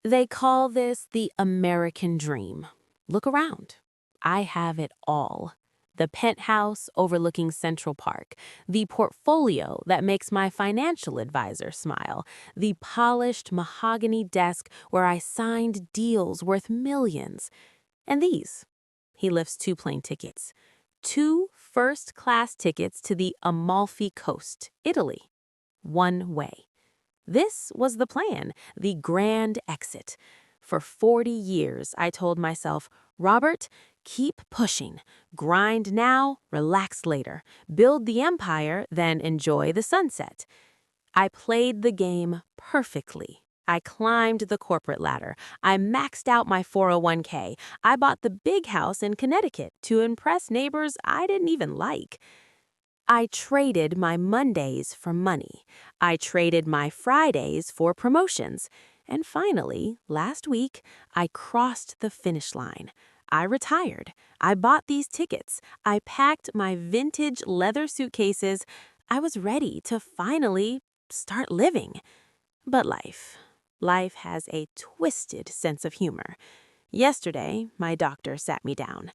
They call this the American dream. Look around. I have it all. The penthouse overlooking Central Park, the portfolio that makes my financial advisor smile, the polished mahogany desk where I signed deals worth millions. And these. He lifts two plane tickets. Two first-class tickets to the Amalfi Coast, Italy. One way. This was the plan, the grand exit. For 40 years, I told myself, Robert, keep pushing. Grind now, relax later. Build the empire, then enjoy the sunset. I played the game perfectly. I climbed the corporate ladder. I maxed out my 401k. I bought the big house in Connecticut to impress neighbors I didn't even like. I traded my Mondays for money. I traded my Fridays for promotions. And finally, last week, I crossed the finish line. I retired. I bought these tickets. I packed my vintage leather suitcases. I was ready to finally start living. But life has a twisted sense of humor. Yesterday, my doctor sat me down.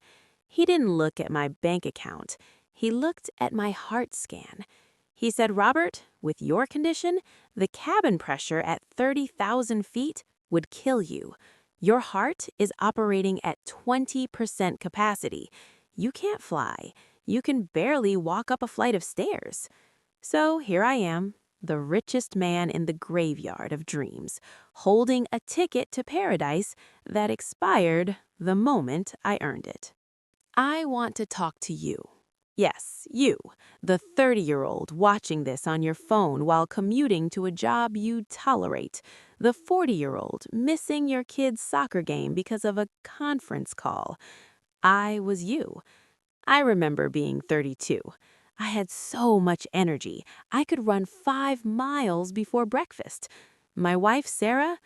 He didn't look at my bank account. He looked at my heart scan. He said, Robert, with your condition, the cabin pressure at 30,000 feet would kill you. Your heart is operating at 20% capacity. You can't fly. You can barely walk up a flight of stairs. So here I am, the richest man in the graveyard of dreams, holding a ticket to paradise that expired the moment I earned it. I want to talk to you. Yes, you, the 30-year-old watching this on your phone while commuting to a job you tolerate, the 40-year-old missing your kid's soccer game because of a conference call. I was you. I remember being 32. I had so much energy. I could run 5 miles before breakfast. My wife, Sarah,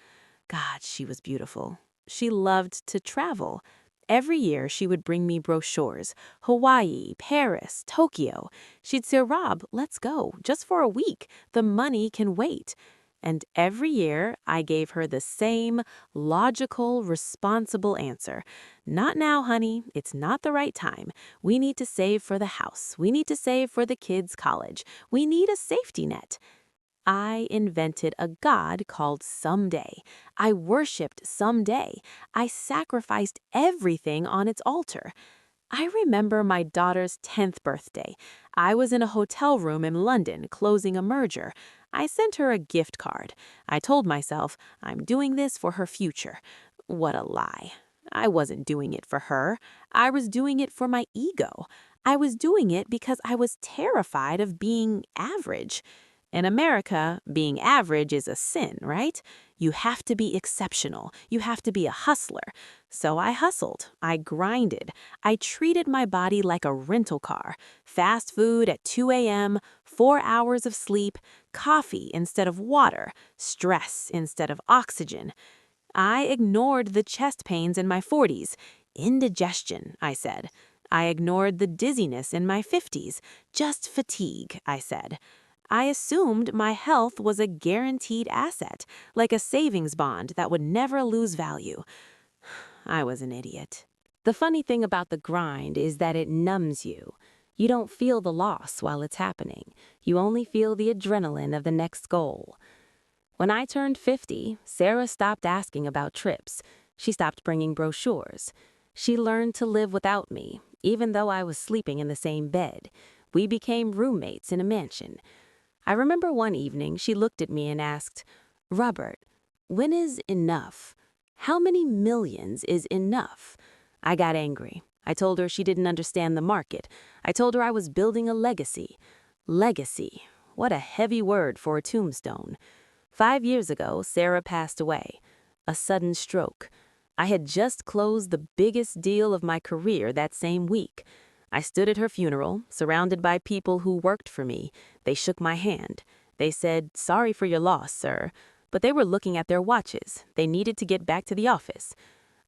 God, she was beautiful. She loved to travel. Every year, she would bring me brochures. Hawaii, Paris, Tokyo. She'd say, Rob, let's go, just for a week. The money can wait. And every year, I gave her the same logical, responsible answer. Not now, honey. It's not the right time. We need to save for the house. We need to save for the kids' college. We need a safety net. I invented a god called Someday. I worshipped Someday. I sacrificed everything on its altar. I remember my daughter's 10th birthday. I was in a hotel room in London closing a merger. I sent her a gift card. I told myself, I'm doing this for her future. What a lie. I wasn't doing it for her. I was doing it for my ego. I was doing it because I was terrified of being average. In America, being average is a sin, right? You have to be exceptional. You have to be a hustler. So I hustled. I grinded. I treated my body like a rental car. Fast food at 2 a.m., 4 hours of sleep, coffee instead of water, stress instead of oxygen. I ignored the chest pains in my 40s. Indigestion, I said. I ignored the dizziness in my 50s. Just fatigue, I said. I assumed my health was a guaranteed asset, like a savings bond that would never lose value. I was an idiot. The funny thing about the grind is that it numbs you. You don't feel the loss while it's happening. You only feel the adrenaline of the next goal. When I turned 50, Sarah stopped asking about trips. She stopped bringing brochures. She learned to live without me, even though I was sleeping in the same bed. We became roommates in a mansion. I remember one evening she looked at me and asked, Robert, when is enough? How many millions is enough? I got angry. I told her she didn't understand the market. I told her I was building a legacy. Legacy. What a heavy word for a tombstone. 5 years ago, Sarah passed away. A sudden stroke. I had just closed the biggest deal of my career that same week. I stood at her funeral, surrounded by people who worked for me. They shook my hand. They said, sorry for your loss, sir. But they were looking at their watches. They needed to get back to the office.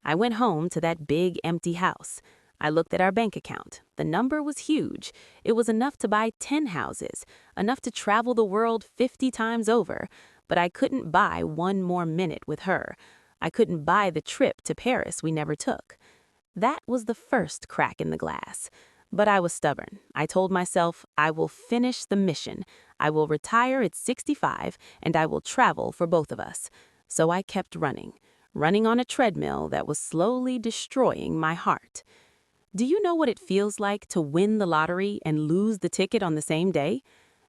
I went home to that big, empty house. I looked at our bank account. The number was huge. It was enough to buy 10 houses, enough to travel the world 50 times over. But I couldn't buy one more minute with her. I couldn't buy the trip to Paris we never took. That was the first crack in the glass. But I was stubborn. I told myself, I will finish the mission. I will retire at 65, and I will travel for both of us. So I kept running on a treadmill that was slowly destroying my heart. Do you know what it feels like to win the lottery and lose the ticket on the same day?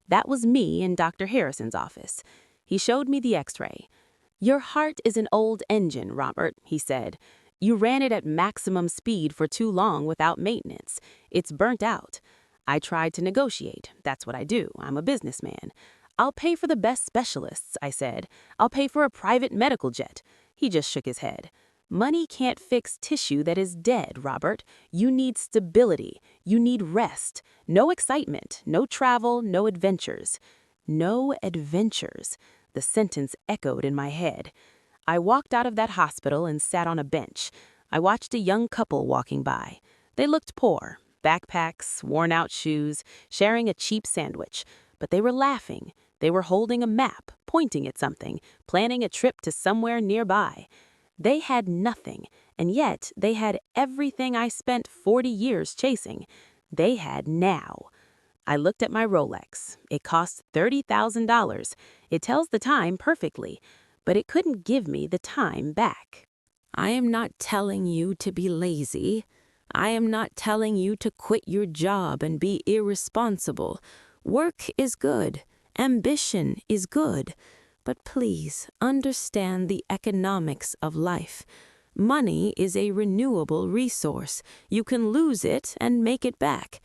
That was me in Dr. Harrison's office. He showed me the x-ray. Your heart is an old engine, Robert, he said. You ran it at maximum speed for too long without maintenance. It's burnt out. I tried to negotiate. That's what I do. I'm a businessman. I'll pay for the best specialists, I said. I'll pay for a private medical jet. He just shook his head. Money can't fix tissue that is dead, Robert. You need stability. You need rest. No excitement, no travel, no adventures. No adventures. The sentence echoed in my head. I walked out of that hospital and sat on a bench. I watched a young couple walking by. They looked poor, backpacks, worn-out shoes, sharing a cheap sandwich. But they were laughing. They were holding a map, pointing at something, planning a trip to somewhere nearby. They had nothing, and yet they had everything I spent 40 years chasing. They had now. I looked at my Rolex. It cost $30,000. It tells the time perfectly, but it couldn't give me the time back. I am not telling you to be lazy. I am not telling you to quit your job and be irresponsible. Work is good. Ambition is good. But please understand the economics of life. Money is a renewable resource. You can lose it and make it back.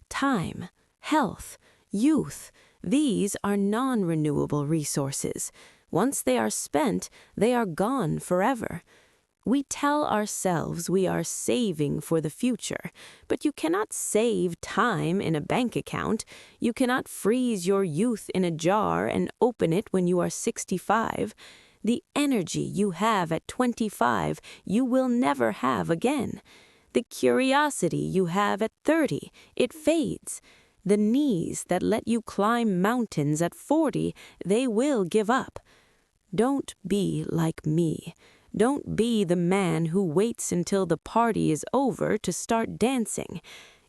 Time, health, youth, these are non-renewable resources. Once they are spent, they are gone forever. We tell ourselves we are saving for the future, but you cannot save time in a bank account. You cannot freeze your youth in a jar and open it when you are 65. The energy you have at 25, you will never have again. The curiosity you have at 30, it fades. The knees that let you climb mountains at 40, they will give up. Don't be like me. Don't be the man who waits until the party is over to start dancing.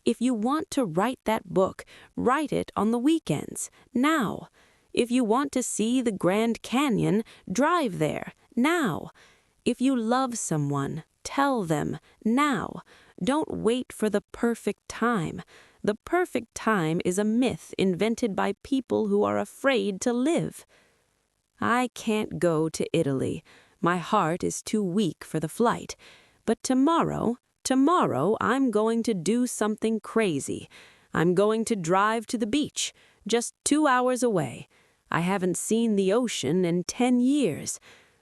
If you want to write that book, write it on the weekends, now. If you want to see the Grand Canyon, drive there, now. If you love someone, tell them, now. Don't wait for the perfect time. The perfect time is a myth invented by people who are afraid to live. I can't go to Italy. My heart is too weak for the flight. But tomorrow I'm going to do something crazy. I'm going to drive to the beach, just 2 hours away. I haven't seen the ocean in 10 years.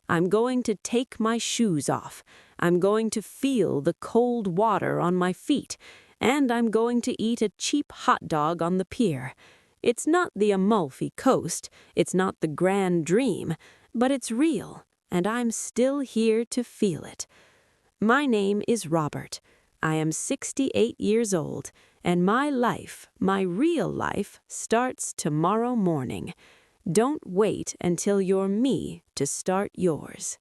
I'm going to take my shoes off. I'm going to feel the cold water on my feet. And I'm going to eat a cheap hot dog on the pier. It's not the Amalfi Coast. It's not the grand dream. But it's real. And I'm still here to feel it. My name is Robert. I am 68 years old, and my life, my real life, starts tomorrow morning. Don't wait until you're me to start yours.